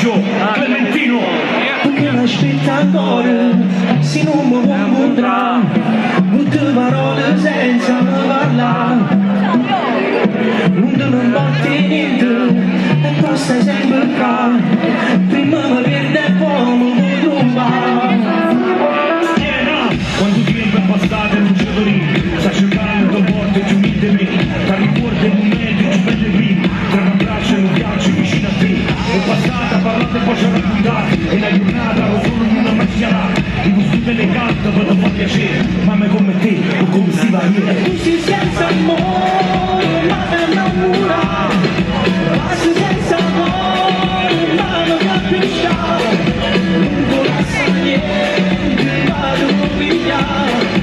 Maggio, Clementino. Perché l'aspetta ancora, se non mi vuoi incontrare, molte parole senza parlare. Non te ne porti niente, e poi stai sempre qua. Prima mi perde e poi mi vuoi trovare. Quando tempo è passato e non c'è lì, sta cercando da volte di unire me, da ricordi e momenti di pellegrini, tra un abbraccio e un viaggio vicino a te. È passata, parlate e poi c'è raccontata, e la giornata ero solo in una macchiarata, i vestiti elegante per far piacere, mamma come te o come si va ieri. Tu sei senza amore, ma è innamorata, ma sei senza amore, ma non capisci, non conosci niente, ma non pigliare,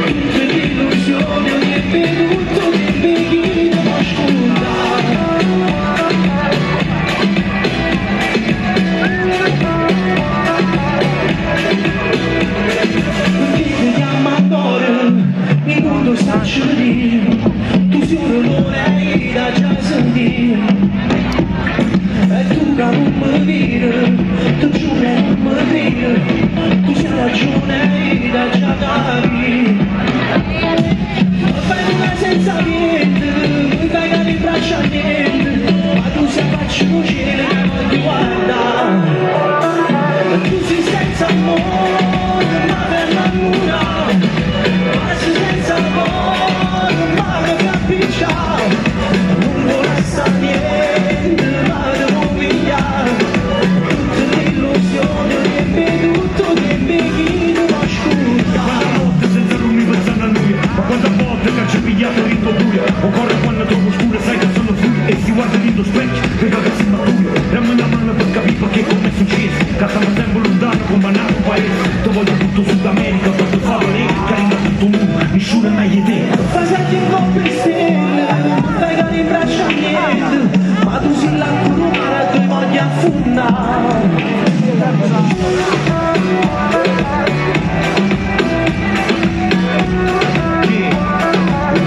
tutte le illusioni che è venuto, che vedi non ascoltare. Perché vediamo ancora, il mondo sta cercando, tu sei un olore da già sentire. E tu che non mi vedi, tu giuro non mi vedi, tu sei ragione da già capire. Fai una senza niente, mi fai che mi braccia niente, ma tu sei faccio cucire che non ti guarda. Tu sei senza amore, ma per innamorare, ma sei senza amore, ma non capisci, non vorresti niente, ma devo pigliare, tutte le illusioni che è venuto, che mi non ascolta. Quante volte senza lumi pensando a lui, ma quante volte che ci ha pigliato in buia, o corre quando troppo scuro sai che sono furia, e si guarda in lo specchio,